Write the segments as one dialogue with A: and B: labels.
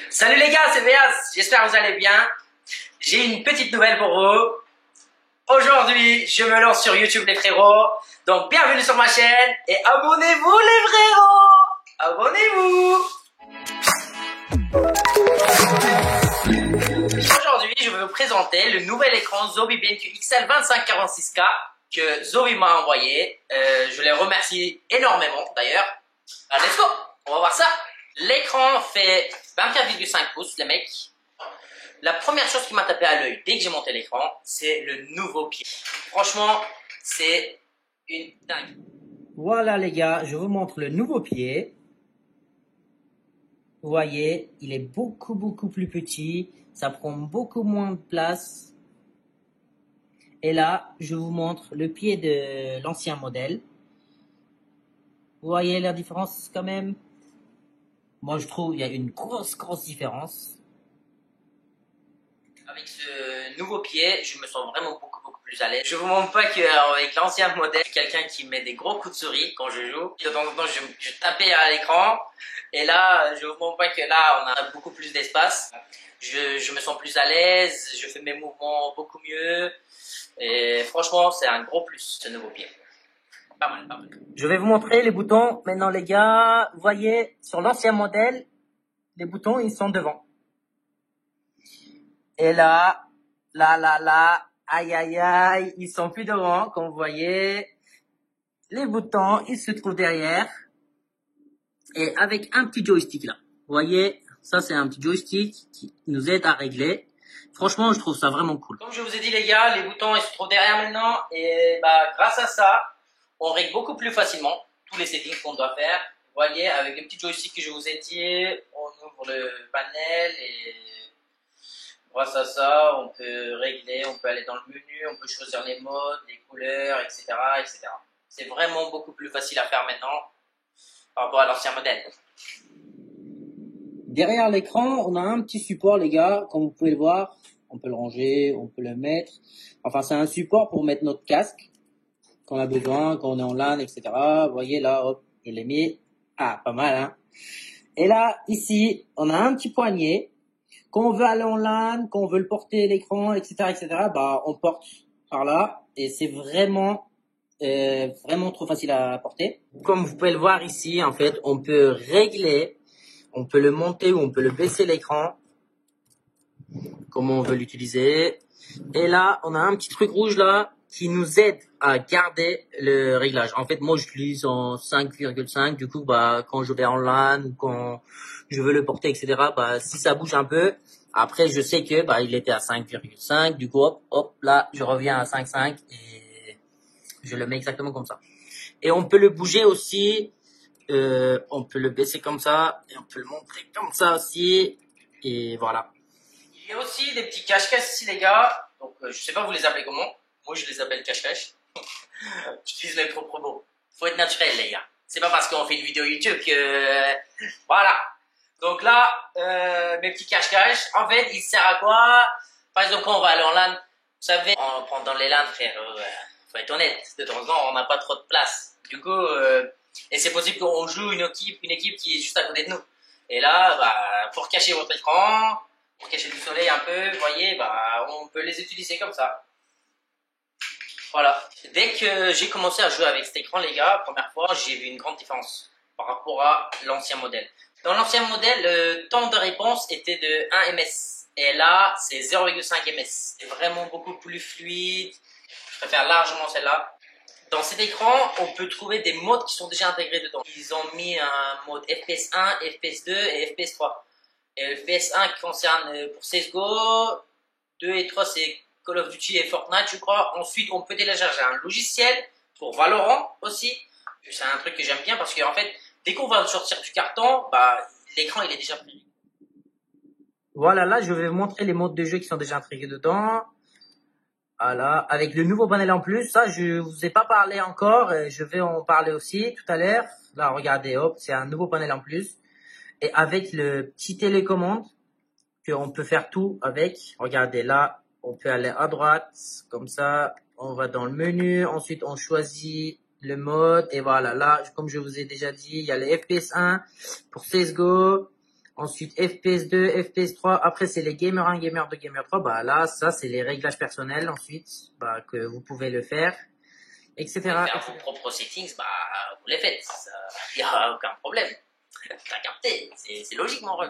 A: Salut les gars, c'est Béas, j'espère que vous allez bien. J'ai une petite nouvelle pour vous. Aujourd'hui, je me lance sur YouTube les frérots. Donc bienvenue sur ma chaîne et abonnez-vous les frérots. Abonnez-vous. Aujourd'hui, je vais vous présenter le nouvel écran Zowie BenQ XL 2546K que Zowie m'a envoyé. Je les remercie énormément d'ailleurs. Let's go, on va voir ça. L'écran fait 24,5 pouces, les mecs. La première chose qui m'a tapé à l'œil dès que j'ai monté l'écran, c'est le nouveau pied. Franchement, c'est une dingue.
B: Voilà les gars, je vous montre le nouveau pied. Vous voyez, il est beaucoup plus petit. Ça prend beaucoup moins de place. Et là, je vous montre le pied de l'ancien modèle. Vous voyez la différence quand même? Moi, je trouve qu'il y a une grosse différence.
A: Avec ce nouveau pied, je me sens vraiment beaucoup plus à l'aise. Je vous montre pas qu'avec l'ancien modèle, quelqu'un qui met des gros coups de souris quand je joue. De temps en temps, je tapais à l'écran. Et là, je vous montre pas que là, on a beaucoup plus d'espace. Je me sens plus à l'aise, je fais mes mouvements beaucoup mieux. Et franchement, c'est un gros plus, ce nouveau pied. Pas mal.
B: Je vais vous montrer les boutons. Maintenant, les gars, vous voyez, sur l'ancien modèle, les boutons, ils sont devant. Et là, aïe, ils sont plus devant, comme vous voyez. Les boutons, ils se trouvent derrière. Et avec un petit joystick là. Vous voyez, ça c'est un petit joystick qui nous aide à régler. Franchement, je trouve ça vraiment cool.
A: Comme je vous ai dit les gars, les boutons ils se trouvent derrière maintenant. Et bah grâce à ça, on règle beaucoup plus facilement tous les settings qu'on doit faire. Vous voyez, avec le petit joystick que je vous ai dit, on ouvre le panel et grâce à ça, on peut régler, on peut aller dans le menu, on peut choisir les modes, les couleurs, etc. C'est vraiment beaucoup plus facile à faire maintenant par rapport à l'ancien modèle.
B: Derrière l'écran, on a un petit support les gars, comme vous pouvez le voir. On peut le ranger, on peut le mettre. Enfin, c'est un support pour mettre notre casque quand on a besoin, quand on est en LAN, etc. Vous voyez là, hop, je l'ai mis. Ah, pas mal, hein. Et là, ici, on a un petit poignet. Quand on veut aller en LAN, quand on veut le porter l'écran, etc., bah, on porte par là. Et c'est vraiment trop facile à porter. Comme vous pouvez le voir ici, en fait, on peut régler, on peut le monter ou on peut le baisser l'écran, comment on veut l'utiliser. Et là, on a un petit truc rouge là qui nous aide à garder le réglage. En fait, moi, j'utilise en 5,5. Du coup, bah, quand je vais en LAN ou quand je veux le porter, etc., bah, si ça bouge un peu, après, je sais que, bah, il était à 5,5. Du coup, hop, là, je reviens à 5,5 et je le mets exactement comme ça. Et on peut le bouger aussi. On peut le baisser comme ça et on peut le montrer comme ça aussi. Et voilà.
A: Il y a aussi des petits cache-cache ici les gars. Donc je sais pas vous les appelez comment. Moi je les appelle cache-cache. J'utilise les propres mots. Faut être naturel les gars. C'est pas parce qu'on fait une vidéo YouTube que voilà. Donc là mes petits cache-cache. En fait ils servent à quoi? Par exemple quand on va aller en LAN. Vous savez pendant les LAN frère. Faut être honnête. De temps en temps on n'a pas trop de place. Du coup et c'est possible qu'on joue une équipe qui est juste à côté de nous. Et là bah pour cacher votre écran. Pour cacher du soleil un peu, vous voyez, bah, on peut les utiliser comme ça. Voilà. Dès que j'ai commencé à jouer avec cet écran, les gars, première fois, j'ai vu une grande différence par rapport à l'ancien modèle. Dans l'ancien modèle, le temps de réponse était de 1 ms. Et là, c'est 0,5 ms. C'est vraiment beaucoup plus fluide. Je préfère largement celle-là. Dans cet écran, on peut trouver des modes qui sont déjà intégrés dedans. Ils ont mis un mode FPS 1, FPS 2 et FPS 3. Et le FPS1 qui concerne pour CSGO, 2 et 3 c'est Call of Duty et Fortnite je crois. Ensuite on peut télécharger un logiciel pour Valorant aussi. C'est un truc que j'aime bien parce qu'en fait dès qu'on va sortir du carton, bah, l'écran il est déjà pris.
B: Voilà, là je vais vous montrer les modes de jeu qui sont déjà intégrés dedans. Voilà, avec le nouveau panel en plus, ça je vous ai pas parlé encore, je vais en parler aussi tout à l'heure. Là regardez, hop, c'est un nouveau panel en plus. Et avec le petit télécommande, qu'on peut faire tout avec. Regardez là, on peut aller à droite, comme ça, on va dans le menu, ensuite on choisit le mode, et voilà, là, comme je vous ai déjà dit, il y a le FPS 1 pour CSGO, Ensuite, FPS2, FPS3. Après, c'est les gamer 1, gamer 2, gamer 3. Bah, là, ça, c'est les réglages personnels. Ensuite, bah, que vous pouvez le faire, etc.
A: Faire vos propres settings, bah, vous les faites. Il n'y a aucun problème. T'as capté. C'est logique, mon ref.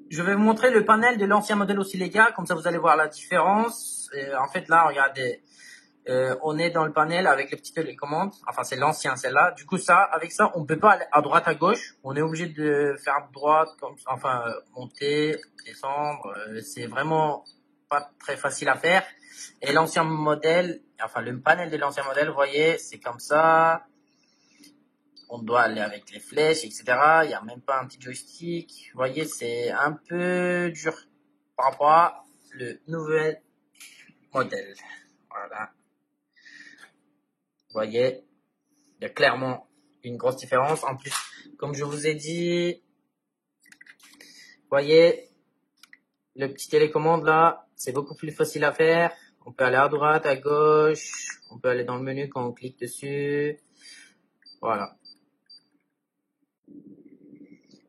B: Je vais vous montrer le panel de l'ancien modèle aussi, les gars. Comme ça, vous allez voir la différence. En fait, là, regardez. On est dans le panel avec les petites télécommandes. Enfin, c'est l'ancien, celle-là. Du coup, ça, avec ça, on peut pas aller à droite, à gauche. On est obligé de faire droite, enfin, monter, descendre. C'est vraiment pas très facile à faire. Et l'ancien modèle, enfin, le panel de l'ancien modèle, vous voyez, c'est comme ça. On doit aller avec les flèches, etc. Il n'y a même pas un petit joystick. Vous voyez, c'est un peu dur par rapport à le nouvel modèle. Voilà. Vous voyez, il y a clairement une grosse différence. En plus, comme je vous ai dit, vous voyez, le petit télécommande là, c'est beaucoup plus facile à faire. On peut aller à droite, à gauche. On peut aller dans le menu quand on clique dessus. Voilà.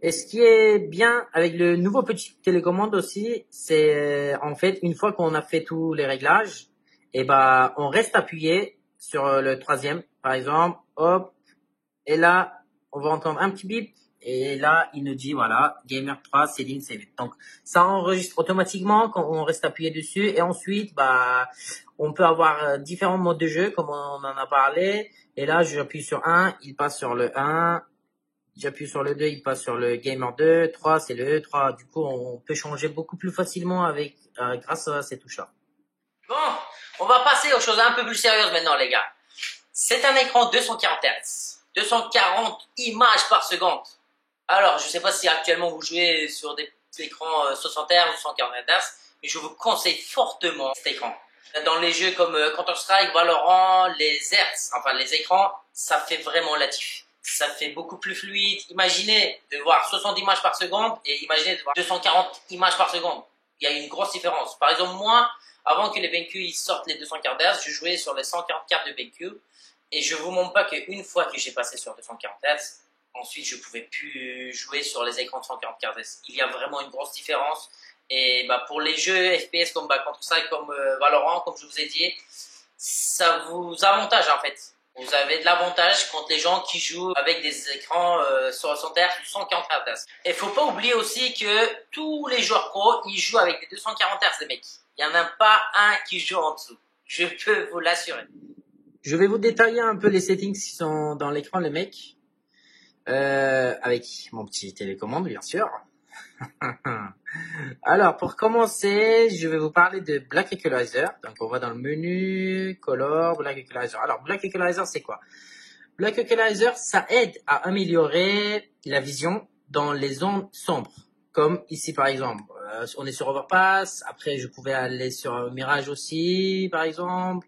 B: Et ce qui est bien avec le nouveau petit télécommande aussi, c'est en fait une fois qu'on a fait tous les réglages, et ben on reste appuyé sur le troisième, par exemple, hop, et là on va entendre un petit bip, et là il nous dit voilà Gamer 3 Settings Saved. Donc ça enregistre automatiquement quand on reste appuyé dessus, et ensuite bah on peut avoir différents modes de jeu comme on en a parlé. Et là j'appuie sur 1, il passe sur le 1. J'appuie sur le 2, il passe sur le Gamer 2. 3, c'est le E3. Du coup, on peut changer beaucoup plus facilement avec grâce à ces touches-là.
A: Bon, on va passer aux choses un peu plus sérieuses maintenant, les gars. C'est un écran 240 Hz. 240 images par seconde. Alors, je ne sais pas si actuellement vous jouez sur des écrans 60 Hz ou 140 Hz, mais je vous conseille fortement cet écran. Dans les jeux comme Counter-Strike, Valorant, les Hertz, enfin les écrans, ça fait vraiment la diff. Ça fait beaucoup plus fluide. Imaginez de voir 60 images par seconde et imaginez de voir 240 images par seconde. Il y a une grosse différence. Par exemple, moi, avant que les BenQ ils sortent les 240 Hz, je jouais sur les 144 de BenQ. Et je vous montre pas qu'une fois que j'ai passé sur 240 Hz, ensuite je pouvais plus jouer sur les écrans de 144 Hz. Il y a vraiment une grosse différence. Et bah, pour les jeux FPS comme Counter-Strike, comme Valorant, comme je vous ai dit, ça vous avantage en fait. Vous avez de l'avantage contre les gens qui jouent avec des écrans 60 Hz ou 140 Hz. Et faut pas oublier aussi que tous les joueurs pro, ils jouent avec des 240 Hz, les mecs. Il y en a pas un qui joue en dessous. Je peux vous l'assurer.
B: Je vais vous détailler un peu les settings qui sont dans l'écran, les mecs. Avec mon petit télécommande, bien sûr. Alors, pour commencer, je vais vous parler de Black Equalizer. Donc, on va dans le menu, Color, Black Equalizer. Alors, Black Equalizer, c'est quoi? Black Equalizer, ça aide à améliorer la vision dans les zones sombres. Comme ici, par exemple. On est sur Overpass. Après, je pouvais aller sur Mirage aussi, par exemple.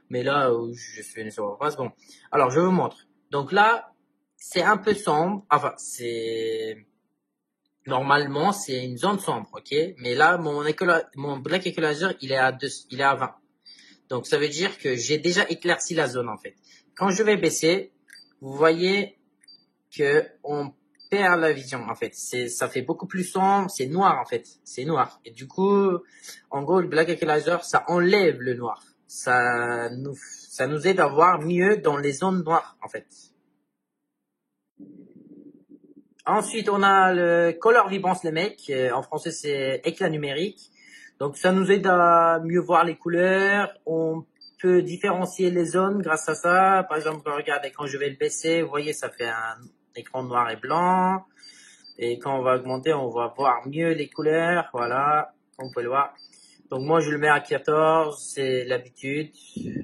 B: Mais là, je suis sur Overpass. Bon. Alors, je vous montre. Donc là, c'est un peu sombre. Enfin, c'est... Normalement, c'est une zone sombre, ok? Mais là, mon Black Equalizer, il est à 20. Donc, ça veut dire que j'ai déjà éclairci la zone, en fait. Quand je vais baisser, vous voyez que on perd la vision, en fait. Ça fait beaucoup plus sombre, c'est noir, en fait. C'est noir. Et du coup, en gros, le Black Equalizer, ça enlève le noir. Ça nous aide à voir mieux dans les zones noires, en fait. Ensuite, on a le Color Vibrance, les mecs. En français, c'est éclat numérique. Donc, ça nous aide à mieux voir les couleurs. On peut différencier les zones grâce à ça. Par exemple, regardez, quand je vais le baisser, vous voyez, ça fait un écran noir et blanc. Et quand on va augmenter, on va voir mieux les couleurs. Voilà, comme vous pouvez le voir. Donc, moi, je le mets à 14, c'est l'habitude.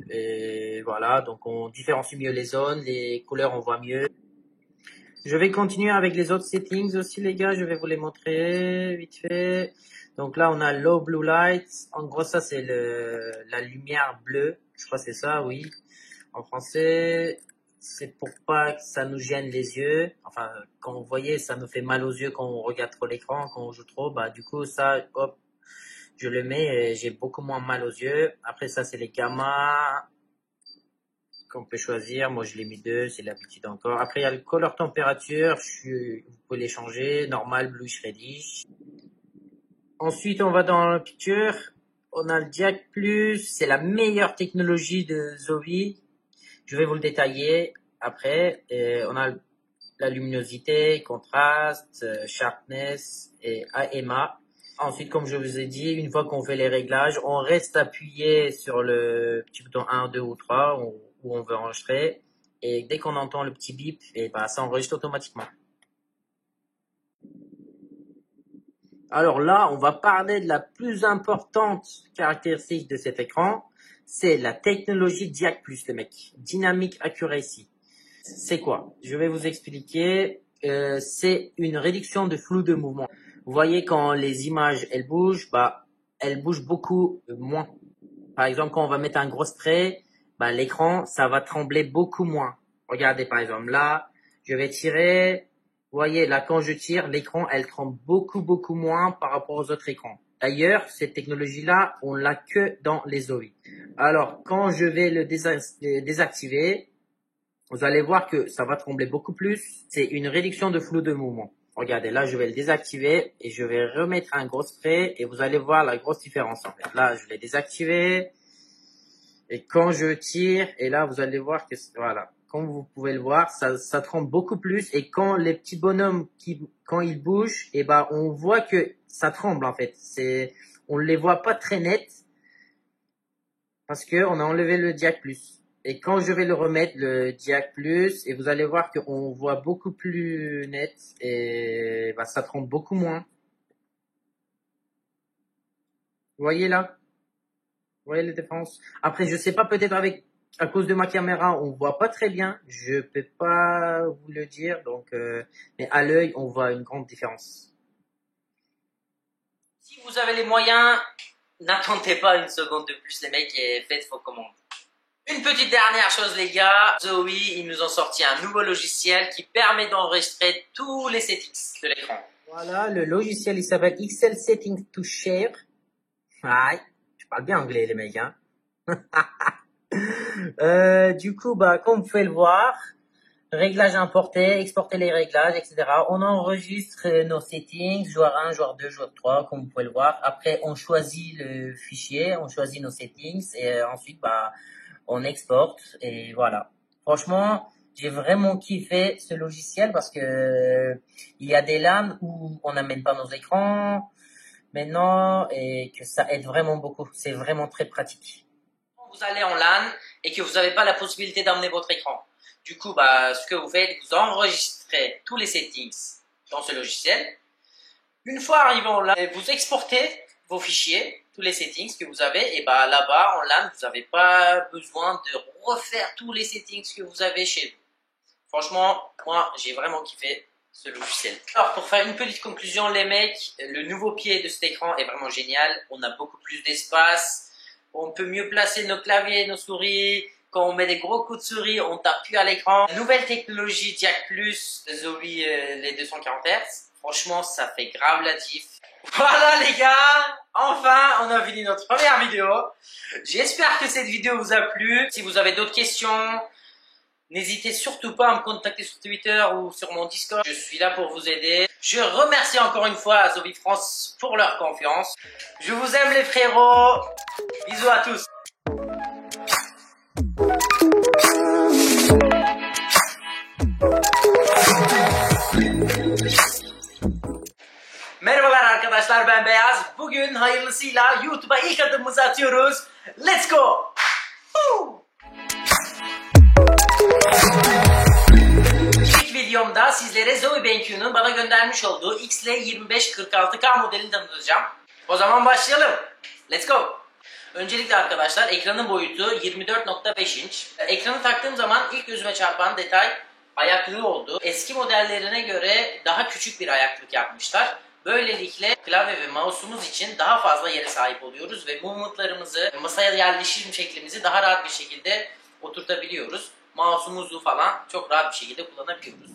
B: Et voilà, donc on différencie mieux les zones. Les couleurs, on voit mieux. Je vais continuer avec les autres settings aussi, les gars. Je vais vous les montrer vite fait. Donc là, on a Low Blue Light. En gros, ça, c'est la lumière bleue. Je crois que c'est ça, oui. En français, c'est pour pas que ça nous gêne les yeux. Enfin, quand vous voyez, ça nous fait mal aux yeux quand on regarde trop l'écran, quand on joue trop. Bah, du coup, ça, hop, je le mets et j'ai beaucoup moins mal aux yeux. Après, ça, c'est les gamma. qu'on peut choisir. Moi, je l'ai mis 2, c'est l'habitude encore. Après, il y a le color température. Vous pouvez les changer. Normal, bluish, reddish. Ensuite, on va dans la picture. On a le Jack Plus. C'est la meilleure technologie de Zowie. Je vais vous le détailler après. On a la luminosité, contraste, sharpness et AMA. Ensuite, comme je vous ai dit, une fois qu'on fait les réglages, on reste appuyé sur le petit bouton 1, 2 ou 3 où on veut enregistrer. Et dès qu'on entend le petit bip, et bah, ça enregistre automatiquement. Alors là, on va parler de la plus importante caractéristique de cet écran. C'est la technologie DIAC+, les mecs. Dynamic Accuracy. C'est quoi? Je vais vous expliquer. C'est une réduction de flou de mouvement. Vous voyez quand les images elles bougent beaucoup moins. Par exemple, quand on va mettre un gros trait, l'écran ça va trembler beaucoup moins. Regardez par exemple là, je vais tirer. Vous voyez là quand je tire, l'écran elle tremble beaucoup moins par rapport aux autres écrans. D'ailleurs, cette technologie-là, on l'a que dans les Zowie. Alors, quand je vais le désactiver, vous allez voir que ça va trembler beaucoup plus. C'est une réduction de flou de mouvement. Regardez, là, je vais le désactiver et je vais remettre un gros spray et vous allez voir la grosse différence en fait. Là, je l'ai désactivé et quand je tire, et là, vous allez voir que, voilà, comme vous pouvez le voir, ça tremble beaucoup plus et quand les petits bonhommes, quand ils bougent, et on voit que ça tremble en fait. On ne les voit pas très net parce qu'on a enlevé le DIAC+. Et quand je vais le remettre, le DIAC+, et vous allez voir qu'on voit beaucoup plus net et ça tremble beaucoup moins. Vous voyez là? Vous voyez les différences? Après, je sais pas, peut-être à cause de ma caméra, on voit pas très bien. Je peux pas vous le dire, donc, mais à l'œil, on voit une grande différence.
A: Si vous avez les moyens, n'attendez pas une seconde de plus les mecs et faites vos commandes. Une petite dernière chose les gars, Zowie, ils nous ont sorti un nouveau logiciel qui permet d'enregistrer tous les settings de l'écran.
B: Voilà, le logiciel il s'appelle XL Settings to Share. Aïe, je parle bien anglais les mecs, hein. Du coup, comme vous pouvez le voir, réglages importés, exporter les réglages, etc. On enregistre nos settings, joueur 1, joueur 2, joueur 3, comme vous pouvez le voir. Après, on choisit le fichier, on choisit nos settings et ensuite, on exporte et voilà. Franchement, j'ai vraiment kiffé ce logiciel parce que il y a des LAN où on n'amène pas nos écrans maintenant et que ça aide vraiment beaucoup. C'est vraiment très pratique.
A: Vous allez en LAN et que vous n'avez pas la possibilité d'emmener votre écran. Du coup, ce que vous faites, vous enregistrez tous les settings dans ce logiciel. Une fois arrivé en LAN, vous exportez vos fichiers, tous les settings que vous avez, et là-bas en LAN, vous n'avez pas besoin de refaire tous les settings que vous avez chez vous. Franchement, moi, j'ai vraiment kiffé ce logiciel. Alors, pour faire une petite conclusion, les mecs, le nouveau pied de cet écran est vraiment génial. On a beaucoup plus d'espace. On peut mieux placer nos claviers, nos souris. Quand on met des gros coups de souris, on tape plus à l'écran. Nouvelle technologie DIAC+, Zowie les 240 Hz. Franchement, ça fait grave la diff. Voilà les gars, enfin on a fini notre première vidéo. J'espère que cette vidéo vous a plu. Si vous avez d'autres questions, n'hésitez surtout pas à me contacter sur Twitter ou sur mon Discord. Je suis là pour vous aider. Je remercie encore une fois à Zowie France pour leur confiance. Je vous aime les frérots. Bisous à tous. Merhabalar arkadaşlar, ben Beyaz. Bugün hayırlısıyla YouTube'a ilk adımımızı atıyoruz. Let's go! İlk videomda sizlere Zowie BenQ'nun bana göndermiş olduğu XL2546K modelini tanıtacağım. O zaman başlayalım. Let's go! Öncelikle arkadaşlar ekranın boyutu 24.5 inç. Ekranı taktığım zaman ilk gözüme çarpan detay ayaklığı oldu. Eski modellerine göre daha küçük bir ayaklık yapmışlar. Böylelikle klavye ve mouse'umuz için daha fazla yere sahip oluyoruz ve movement'larımızı, masaya yerleşim şeklimizi daha rahat bir şekilde oturtabiliyoruz. Mouse'umuzu falan çok rahat bir şekilde kullanabiliyoruz.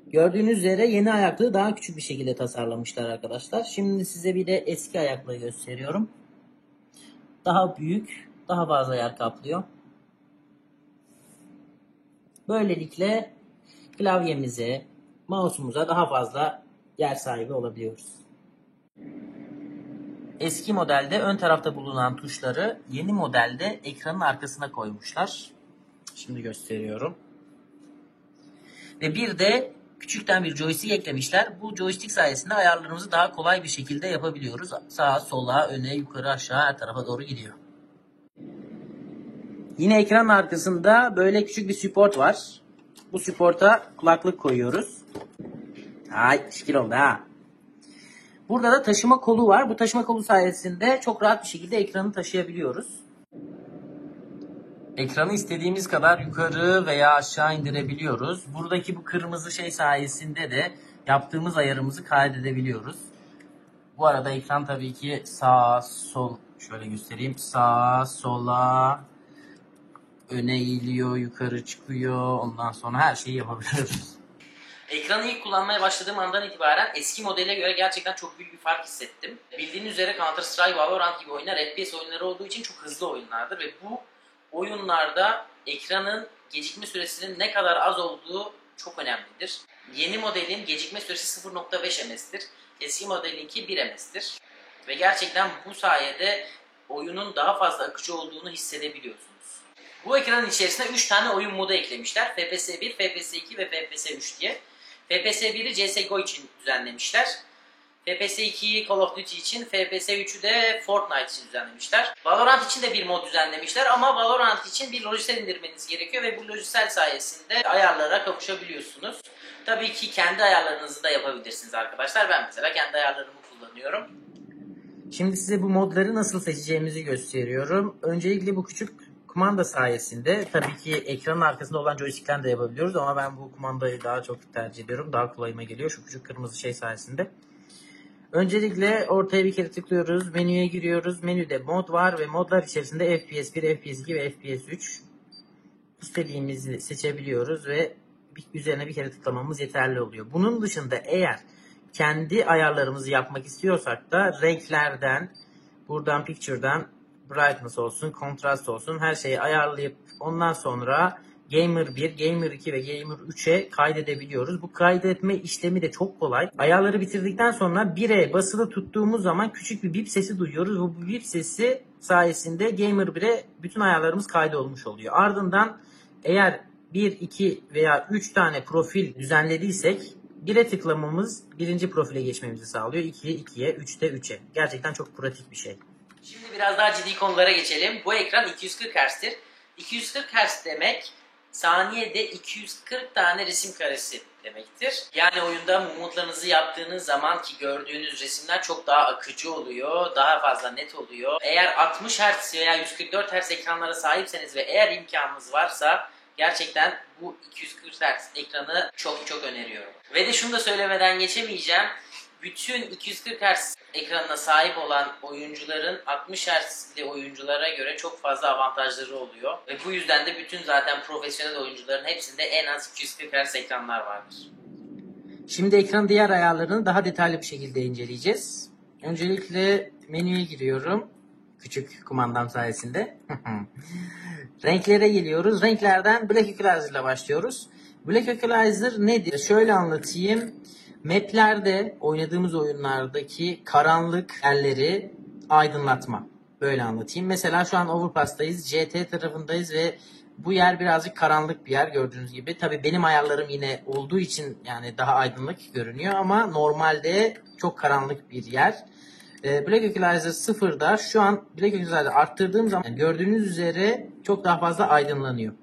B: Gördüğünüz üzere yeni ayaklığı daha küçük bir şekilde tasarlamışlar arkadaşlar. Şimdi size bir de eski ayaklığı gösteriyorum. Daha büyük, daha fazla yer kaplıyor. Böylelikle klavyemize, mouse'umuza daha fazla yer sahibi olabiliyoruz. Eski modelde ön tarafta bulunan tuşları yeni modelde ekranın arkasına koymuşlar. Şimdi gösteriyorum. Ve bir de küçükten bir joystick eklemişler. Bu joystick sayesinde ayarlarımızı daha kolay bir şekilde yapabiliyoruz. Sağa, sola, öne, yukarı, aşağı her tarafa doğru gidiyor. Yine ekranın arkasında böyle küçük bir support var. Bu support'a kulaklık koyuyoruz. Ay şekil oldu ha. Burada da taşıma kolu var. Bu taşıma kolu sayesinde çok rahat bir şekilde ekranı taşıyabiliyoruz. Ekranı istediğimiz kadar yukarı veya aşağı indirebiliyoruz. Buradaki bu kırmızı şey sayesinde de yaptığımız ayarımızı kaydedebiliyoruz. Bu arada ekran tabii ki sağ, sol, şöyle göstereyim. Sağa, sola, öne eğiliyor, yukarı çıkıyor. Ondan sonra her şeyi yapabiliyoruz. Ekranı ilk kullanmaya başladığım andan itibaren eski modele göre gerçekten çok büyük bir fark hissettim. Bildiğiniz üzere Counter Strike, Valorant gibi oyunlar FPS oyunları olduğu için çok hızlı oyunlardır ve bu oyunlarda ekranın gecikme süresinin ne kadar az olduğu çok önemlidir. Yeni modelin gecikme süresi 0.5 ms'tir. Eski modelinki 1 ms'tir. Ve gerçekten bu sayede oyunun daha fazla akıcı olduğunu hissedebiliyorsunuz. Bu ekranın içerisine 3 tane oyun modu eklemişler. FPS 1, FPS 2 ve FPS 3 diye. FPS 1'i CSGO için düzenlemişler. FPS 2'yi Call of Duty için, FPS 3'ü de Fortnite için düzenlemişler. Valorant için de bir mod düzenlemişler ama Valorant için bir lojisel indirmeniz gerekiyor ve bu lojisel sayesinde ayarlara kavuşabiliyorsunuz. Tabii ki kendi ayarlarınızı da yapabilirsiniz arkadaşlar. Ben mesela kendi ayarlarımı kullanıyorum. Şimdi size bu modları nasıl seçeceğimizi gösteriyorum. Öncelikle bu küçük kumanda sayesinde tabii ki ekranın arkasında olan joystick'ten de yapabiliyoruz ama ben bu kumandayı daha çok tercih ediyorum. Daha kolayıma geliyor şu küçük kırmızı şey sayesinde. Öncelikle ortaya bir kere tıklıyoruz. Menüye giriyoruz. Menüde mod var ve modlar içerisinde FPS 1, FPS 2 ve FPS 3 istediğimizi seçebiliyoruz ve üzerine bir kere tıklamamız yeterli oluyor. Bunun dışında eğer kendi ayarlarımızı yapmak istiyorsak da renklerden, buradan picture'dan brightness olsun, kontrast olsun her şeyi ayarlayıp ondan sonra Gamer 1, Gamer 2 ve Gamer 3'e kaydedebiliyoruz. Bu kaydetme işlemi de çok kolay. Ayarları bitirdikten sonra 1'e basılı tuttuğumuz zaman küçük bir bip sesi duyuyoruz. Bu bip sesi sayesinde Gamer 1'e bütün ayarlarımız kaydolmuş oluyor. Ardından eğer 1, 2 veya 3 tane profil düzenlediysek 1'e tıklamamız birinci profile geçmemizi sağlıyor. 2'ye 2'ye, 3'te 3'e. Gerçekten çok pratik bir şey. Şimdi biraz daha ciddi konulara geçelim. Bu ekran 240 Hz'tir. 240 Hz demek saniyede 240 tane resim karesi demektir. Yani oyunda mumutlarınızı yaptığınız zaman ki gördüğünüz resimler çok daha akıcı oluyor, daha fazla net oluyor. Eğer 60 Hz veya 144 Hz ekranlara sahipseniz ve eğer imkanınız varsa gerçekten bu 240 Hz ekranı çok öneriyorum. Ve de şunu da söylemeden geçemeyeceğim. Bütün 240 Hz ekranına sahip olan oyuncuların 60 Hz'li oyunculara göre çok fazla avantajları oluyor. Ve bu yüzden de bütün zaten profesyonel oyuncuların hepsinde en az 240 Hz ekranlar vardır. Şimdi ekranın diğer ayarlarını daha detaylı bir şekilde inceleyeceğiz. Öncelikle menüye giriyorum. Küçük kumandam sayesinde. Renklere geliyoruz. Renklerden Black Equalizer ile başlıyoruz. Black Equalizer nedir? Şöyle anlatayım. Map'lerde, oynadığımız oyunlardaki karanlık yerleri aydınlatma. Böyle anlatayım. Mesela şu an Overpass'tayız. CT tarafındayız ve bu yer birazcık karanlık bir yer gördüğünüz gibi. Tabii benim ayarlarım yine olduğu için yani daha aydınlık görünüyor ama normalde çok karanlık bir yer. Black Equalizer 0'da şu an Black Equalizer arttırdığım zaman gördüğünüz üzere çok daha fazla aydınlanıyor.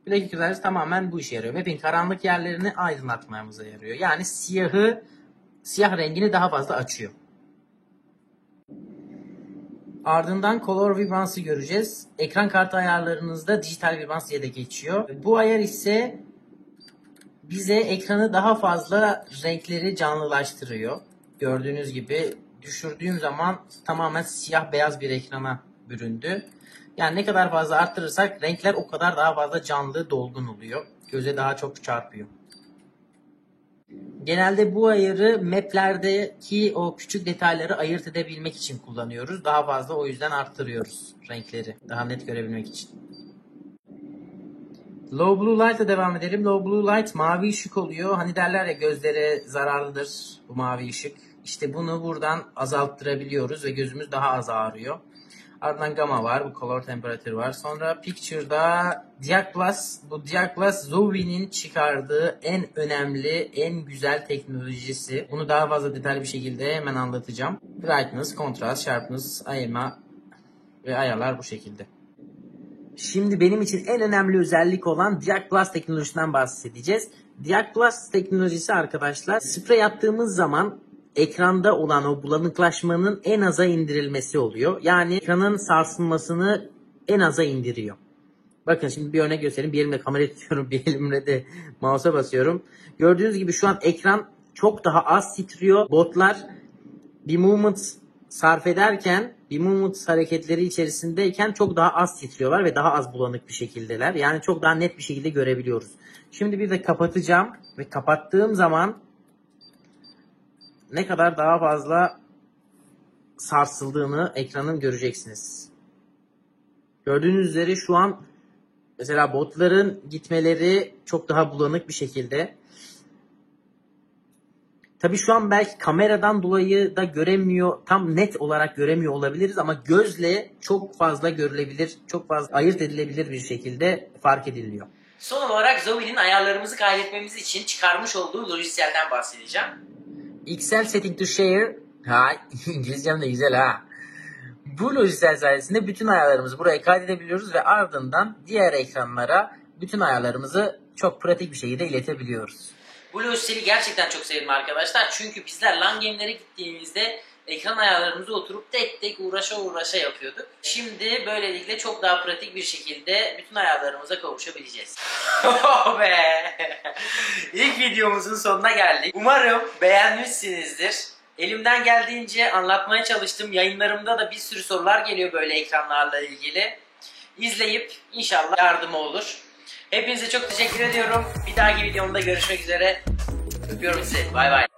B: Black Equalizer tamamen bu işe yarıyor. Map'in karanlık yerlerini aydınlatmamıza yarıyor. Yani siyah rengini daha fazla açıyor. Ardından Color Vibrance'ı göreceğiz. Ekran kartı ayarlarınızda Digital Vibrance diye de geçiyor. Bu ayar ise bize ekranı daha fazla renkleri canlılaştırıyor. Gördüğünüz gibi düşürdüğüm zaman tamamen siyah beyaz bir ekrana büründü. Yani ne kadar fazla arttırırsak renkler o kadar daha fazla canlı, dolgun oluyor. Göze daha çok çarpıyor. Genelde bu ayarı map'lerdeki o küçük detayları ayırt edebilmek için kullanıyoruz. Daha fazla o yüzden arttırıyoruz renkleri. Daha net görebilmek için. Low Blue Light'a devam edelim. Low Blue Light mavi ışık oluyor. Hani derler ya gözlere zararlıdır bu mavi ışık. İşte bunu buradan azalttırabiliyoruz ve gözümüz daha az ağrıyor. Ardından Gamma var. Bu Color Temperature var. Sonra Picture'da Diag Plus. Bu Diag Plus Zoe'nin çıkardığı en önemli, en güzel teknolojisi. Bunu daha fazla detaylı bir şekilde hemen anlatacağım. Brightness, Contrast, Sharpness, ayırma ve ayarlar bu şekilde. Şimdi benim için en önemli özellik olan Diag Plus teknolojisinden bahsedeceğiz. Diag Plus teknolojisi arkadaşlar, sprey attığımız zaman ekranda olan o bulanıklaşmanın en aza indirilmesi oluyor. Yani ekranın sarsılmasını en aza indiriyor. Bakın şimdi bir örnek göstereyim. Bir elimle kamerayı tutuyorum, bir elimle de mouse'a basıyorum. Gördüğünüz gibi şu an ekran çok daha az titriyor. Botlar bir movement sarf ederken, bir movement hareketleri içerisindeyken çok daha az titriyorlar ve daha az bulanık bir şekildeler. Yani çok daha net bir şekilde görebiliyoruz. Şimdi bir de kapatacağım ve kapattığım zaman ne kadar daha fazla sarsıldığını ekranın göreceksiniz. Gördüğünüz üzere şu an mesela botların gitmeleri çok daha bulanık bir şekilde. Tabii şu an belki kameradan dolayı da göremiyor, tam net olarak göremiyor olabiliriz ama gözle çok fazla görülebilir, çok fazla ayırt edilebilir bir şekilde fark ediliyor.
A: Son olarak Zoe'nin ayarlarımızı kaydetmemiz için çıkarmış olduğu lojisyenlerden bahsedeceğim.
B: XL Setting to Share. Ha, İngilizcem de güzel ha. Bu lojisyen sayesinde bütün ayarlarımızı buraya kaydedebiliyoruz ve ardından diğer ekranlara bütün ayarlarımızı çok pratik bir şekilde iletebiliyoruz.
A: Bu lojiseli gerçekten çok sevdim arkadaşlar. Çünkü bizler LAN game'lere gittiğimizde ekran ayarlarımızı oturup tek tek uğraşa yapıyorduk. Şimdi böylelikle çok daha pratik bir şekilde bütün ayarlarımıza kavuşabileceğiz. Oh be! İlk videomuzun sonuna geldik. Umarım beğenmişsinizdir. Elimden geldiğince anlatmaya çalıştım. Yayınlarımda da bir sürü sorular geliyor böyle ekranlarla ilgili. İzleyip inşallah yardımı olur. Hepinize çok teşekkür ediyorum. Bir dahaki videomda görüşmek üzere. Öpüyorum sizi. Bay bay.